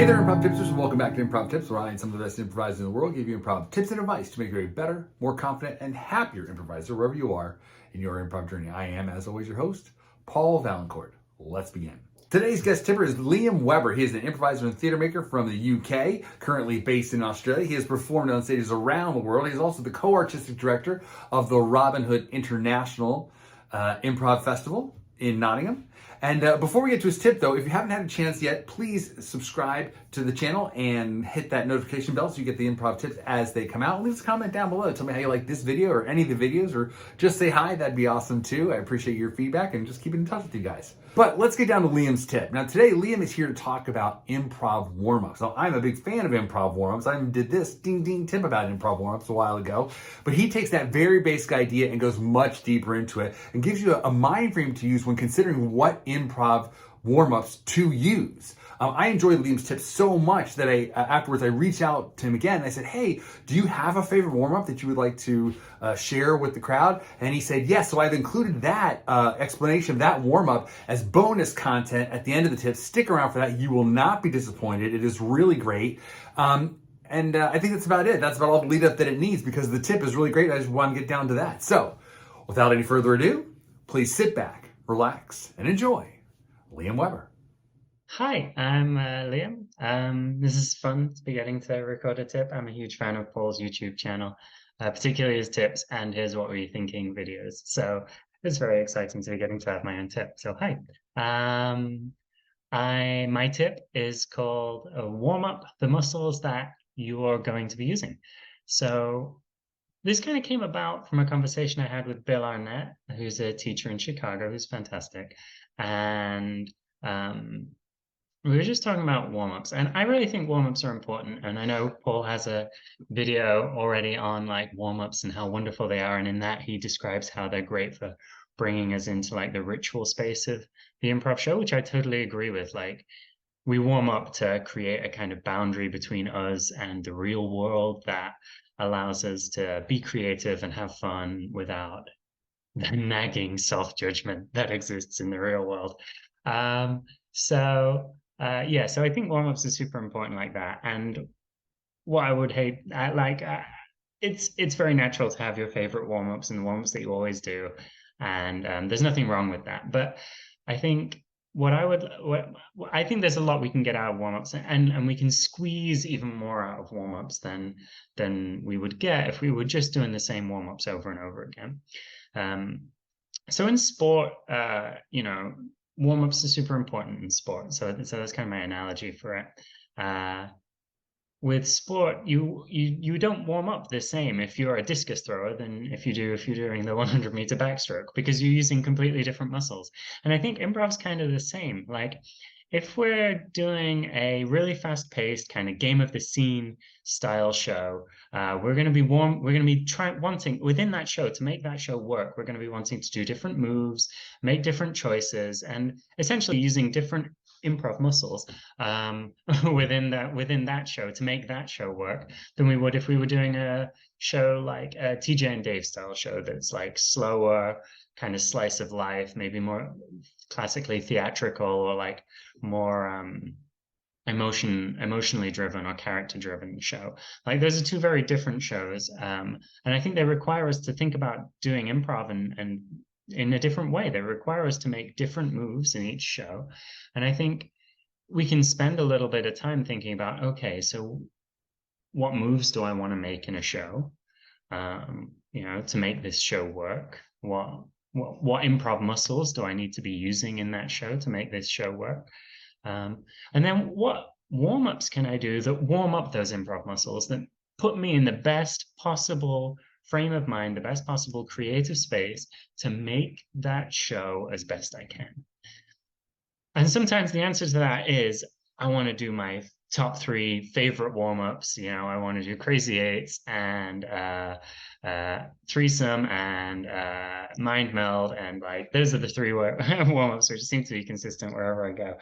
Hey there, Improv Tipsters, and welcome back to Improv Tips, where I and some of the best improvisers in the world give you improv tips and advice to make you a better, more confident, and happier improviser wherever you are in your improv journey. I am, as always, your host, Paul Valancourt. Let's begin. Today's guest tipper is Liam Weber. He is an improviser and theater maker from the UK, currently based in Australia. He has performed on stages around the world. He's also the co-artistic director of the Robin Hood International Improv Festival in Nottingham. And before we get to his tip, though, if you haven't had a chance yet, please subscribe to the channel and hit that notification bell so you get the improv tips as they come out. Leave us a comment down below. Tell me how you like this video or any of the videos, or just say hi. That'd be awesome, too. I appreciate your feedback and just keeping in touch with you guys. But let's get down to Liam's tip. Now, today, Liam is here to talk about improv warm-ups. Now, I'm a big fan of improv warm-ups. I even did this ding-ding tip about improv warm-ups a while ago. But he takes that very basic idea and goes much deeper into it and gives you a mind frame to use when considering what improv warm-ups to use. I enjoyed Liam's tips so much that afterwards I reached out to him again and I said, hey, do you have a favorite warm-up that you would like to share with the crowd? And he said, yes. So I've included that explanation of that warm-up as bonus content at the end of the tips. Stick around for that. You will not be disappointed. It is really great. And I think that's about it. That's about all the lead up that it needs because the tip is really great. I just want to get down to that. So without any further ado, please sit back, relax, and enjoy Liam Weber. Hi, I'm Liam. This is fun to be getting to record a tip. I'm a huge fan of Paul's YouTube channel, particularly his tips and his What Were You Thinking videos. So it's very exciting to be getting to have my own tip. So hi. My tip is called Warm Up the Muscles That You're Going to be using. So this kind of came about from a conversation I had with Bill Arnett, who's a teacher in Chicago, who's fantastic. And we were just talking about warm-ups, and I really think warm-ups are important. And I know Paul has a video already on like warm-ups and how wonderful they are. And in that, he describes how they're great for bringing us into like the ritual space of the improv show, which I totally agree with. Like we warm up to create a kind of boundary between us and the real world that allows us to be creative and have fun without the nagging self-judgment that exists in the real world. So I think warm-ups are super important like that. And what I would hate, it's very natural to have your favorite warm-ups and the warm-ups that you always do, and there's nothing wrong with that. But I think I think there's a lot we can get out of warm-ups, and we can squeeze even more out of warm-ups than we would get if we were just doing the same warm-ups over and over again. So in sport, warm-ups are super important in sport. So that's kind of my analogy for it. With sport, you don't warm up the same if you're a discus thrower than if you're doing the 100-meter backstroke, because you're using completely different muscles. And I think improv's kind of the same. Like if we're doing a really fast-paced kind of game of the scene style show, we're going to be wanting within that show to make that show work. We're going to be wanting to do different moves, make different choices, and essentially using different improv muscles within that show to make that show work than we would if we were doing a show like a TJ and Dave style show that's like slower, kind of slice of life, maybe more classically theatrical, or like more emotionally driven or character driven show. Like those are two very different shows, and I think they require us to think about doing improv and in a different way. They require us to make different moves in each show, and I think we can spend a little bit of time thinking about, okay, so what moves do I want to make in a show, to make this show work? What improv muscles do I need to be using in that show to make this show work? And then what warm-ups can I do that warm up those improv muscles, that put me in the best possible frame of mind, the best possible creative space to make that show as best I can? And sometimes the answer to that is, I want to do my top 3 favorite warm-ups. I want to do crazy eights and threesome and mind meld, and like those are the 3 warm-ups which seem to be consistent wherever I go.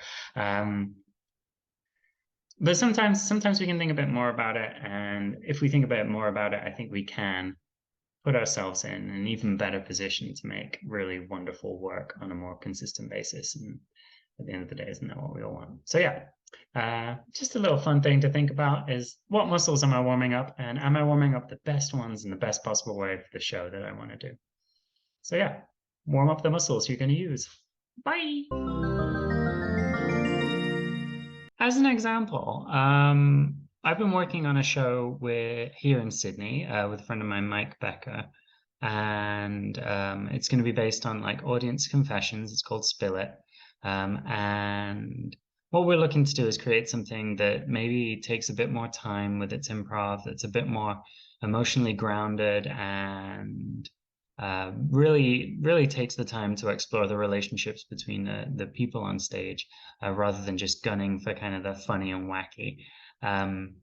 But sometimes we can think a bit more about it, and if we think a bit more about it, I think we can put ourselves in an even better position to make really wonderful work on a more consistent basis. And at the end of the day, isn't that what we all want? So yeah, just a little fun thing to think about is what muscles am I warming up, and am I warming up the best ones in the best possible way for the show that I want to do? So yeah, warm up the muscles you're going to use. Bye. As an example, I've been working on a show here in Sydney with a friend of mine, Mike Becker, and it's going to be based on like audience confessions. It's called Spill It, and what we're looking to do is create something that maybe takes a bit more time with its improv, that's a bit more emotionally grounded, and really takes the time to explore the relationships between the people on stage, rather than just gunning for kind of the funny and wacky. And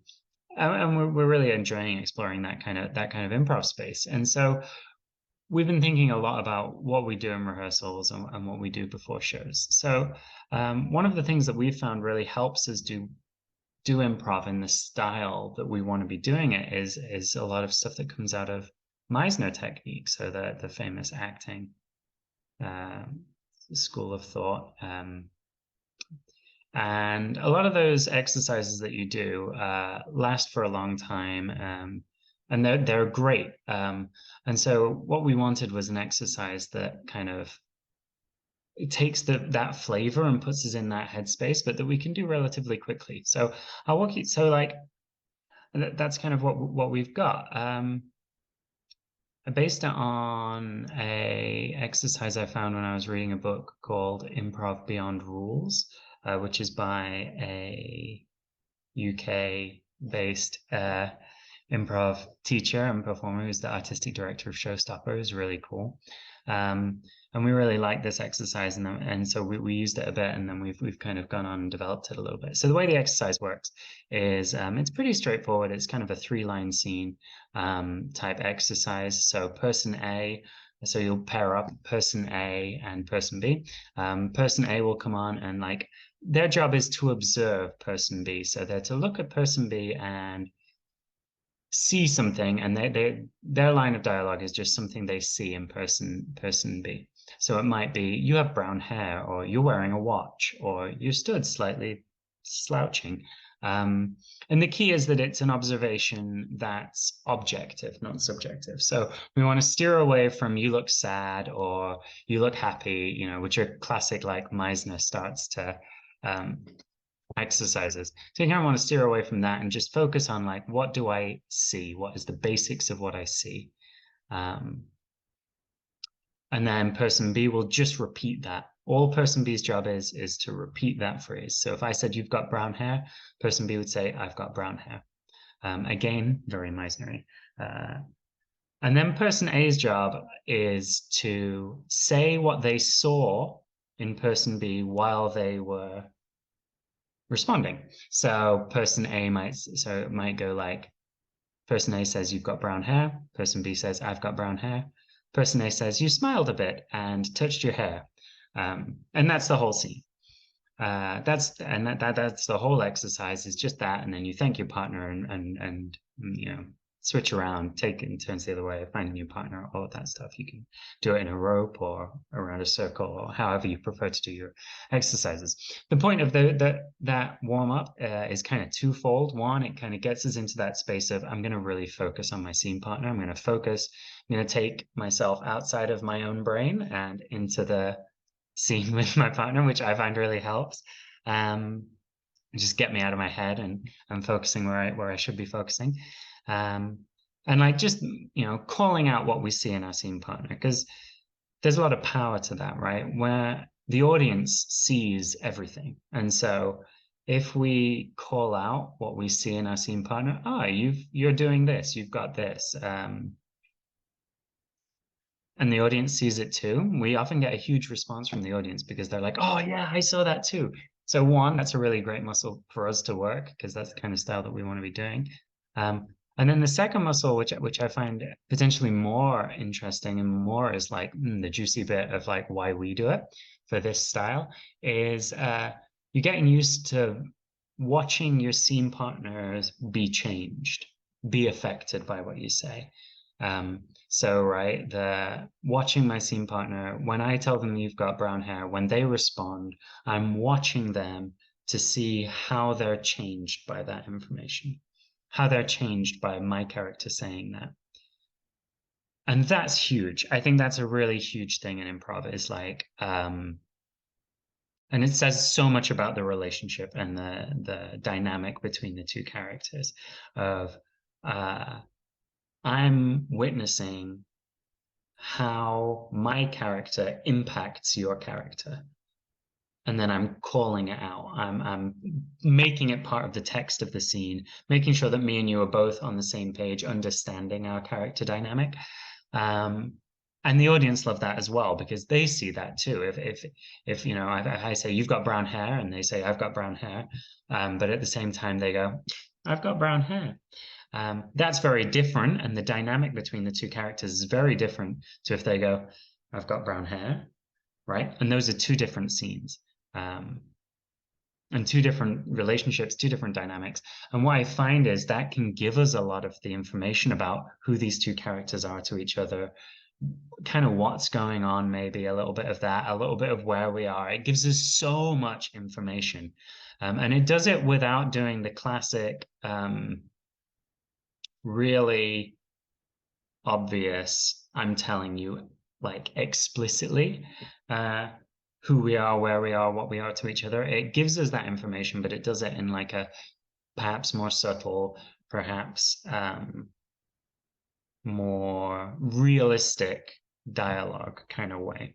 we're really enjoying exploring that kind of improv space. And so we've been thinking a lot about what we do in rehearsals and what we do before shows. So one of the things that we've found really helps us do improv in the style that we want to be doing it is a lot of stuff that comes out of Meisner technique, so the famous acting school of thought. And a lot of those exercises that you do last for a long time, and they're great. And so what we wanted was an exercise that kind of it takes that flavor and puts us in that headspace, but that we can do relatively quickly. So I'll walk you. So like that's kind of what we've got. I based it on a exercise I found when I was reading a book called Improv Beyond Rules, which is by a UK-based improv teacher and performer who's the artistic director of Showstopper. Is really cool. And we really like this exercise, and so we used it a bit, and then we've kind of gone on and developed it a little bit. So the way the exercise works is it's pretty straightforward. It's kind of a 3-line scene type exercise. So person A, so you'll pair up person A and person B. Person A will come on and like their job is to observe person B. So they're to look at person B and see something, and their line of dialogue is just something they see in person B. So it might be you have brown hair, or you're wearing a watch, or you stood slightly slouching. And the key is that it's an observation that's objective, not subjective. So we want to steer away from you look sad or you look happy, which are classic like Meisner starts to exercises. So you kind of want to steer away from that and just focus on like, what do I see? What is the basics of what I see? And then person B will just repeat that. All person B's job is to repeat that phrase. So if I said, you've got brown hair, person B would say, I've got brown hair. Again, very Meisner-y. And then person A's job is to say what they saw in person B while they were responding. So person A might go like, person A says, you've got brown hair. Person B says, I've got brown hair. Person A says, you smiled a bit and touched your hair. And that's the whole scene. That's the whole exercise, is just that. And then you thank your partner and switch around, take it in turns the other way, find a new partner, all of that stuff. You can do it in a rope or around a circle, or however you prefer to do your exercises. The point of that warm-up is kind of twofold. One, it kind of gets us into that space of, I'm going to really focus on my scene partner. I'm going to take myself outside of my own brain and into the scene with my partner, which I find really helps. Just get me out of my head and I'm focusing where I should be focusing. And like just, calling out what we see in our scene partner, because there's a lot of power to that, right? Where the audience sees everything. And so if we call out what we see in our scene partner, you're doing this, you've got this, and the audience sees it too, we often get a huge response from the audience because they're like, oh yeah, I saw that too. So one, that's a really great muscle for us to work, because that's the kind of style that we want to be doing. And then the second muscle, which I find potentially more interesting and more is like the juicy bit of like why we do it for this style, is you're getting used to watching your scene partners be changed, be affected by what you say. So, right, watching my scene partner, when I tell them you've got brown hair, when they respond, I'm watching them to see how they're changed by that information, how they're changed by my character saying that. And that's huge. I think that's a really huge thing in improv, is like, and it says so much about the relationship and the dynamic between the two characters of, I'm witnessing how my character impacts your character, and then I'm calling it out. I'm making it part of the text of the scene, making sure that me and you are both on the same page, understanding our character dynamic. And the audience love that as well, because they see that too. If you know, I say you've got brown hair, and they say I've got brown hair, but at the same time they go, I've got brown hair. That's very different, and the dynamic between the two characters is very different to if they go, I've got brown hair, right? And those are two different scenes, and two different relationships, two different dynamics. And what I find is that can give us a lot of the information about who these two characters are to each other, kind of what's going on, maybe a little bit of that, a little bit of where we are. It gives us so much information, and it does it without doing the classic really obvious, I'm telling you like explicitly who we are, where we are, what we are to each other. It gives us that information, but it does it in like a perhaps more subtle, perhaps more realistic dialogue kind of way.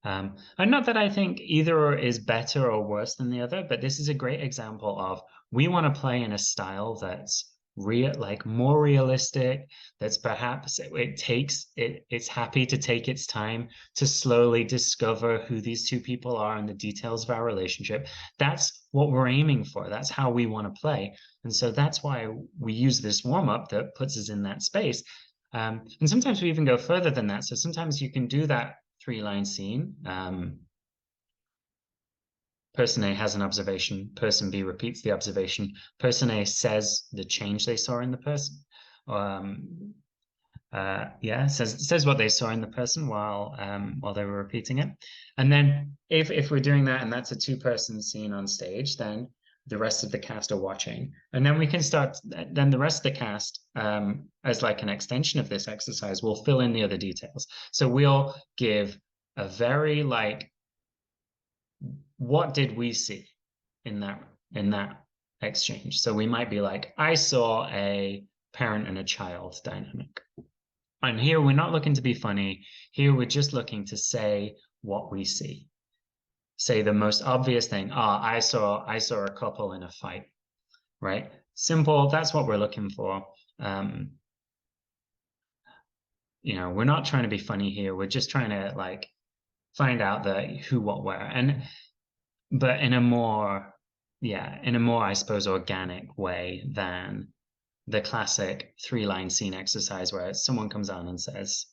And not that I think either is better or worse than the other, but this is a great example of, we want to play in a style that's like more realistic, that's perhaps it's happy to take its time to slowly discover who these two people are and the details of our relationship. That's what we're aiming for. That's how we want to play. And so that's why we use this warm-up that puts us in that space. And sometimes we even go further than that. So sometimes you can do that 3-line scene. Person A has an observation, person B repeats the observation, person A says the change they saw in the person. Says what they saw in the person while they were repeating it. And then if we're doing that and that's a 2-person scene on stage, then the rest of the cast are watching. And then we can start, then the rest of the cast, as like an extension of this exercise, will fill in the other details. So we'll give a very like, what did we see in that exchange? So we might be like, I saw a parent and a child dynamic. And here we're not looking to be funny. Here we're just looking to say what we see. Say the most obvious thing. I saw a couple in a fight, right? Simple. That's what we're looking for. You know, we're not trying to be funny here. We're just trying to like find out the who, what, where, but in a more, I suppose, organic way than the classic 3-line scene exercise where someone comes on and says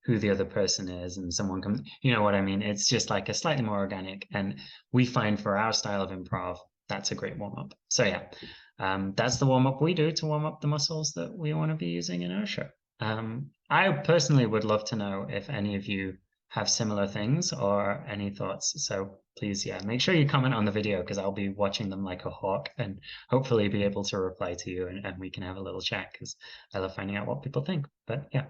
who the other person is, and someone comes, you know what I mean? It's just like a slightly more organic, and we find for our style of improv, that's a great warm-up. So yeah, that's the warm-up we do to warm up the muscles that we want to be using in our show. I personally would love to know if any of you have similar things or any thoughts. So please, make sure you comment on the video, because I'll be watching them like a hawk and hopefully be able to reply to you, and we can have a little chat, because I love finding out what people think. But yeah,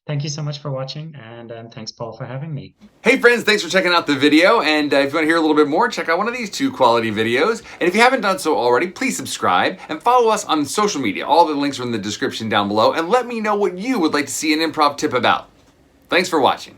thank you so much for watching, and thanks, Paul, for having me. Hey friends, thanks for checking out the video, and if you want to hear a little bit more, check out one of these 2 quality videos. And if you haven't done so already, please subscribe and follow us on social media. All the links are in the description down below, and let me know what you would like to see an improv tip about. Thanks for watching.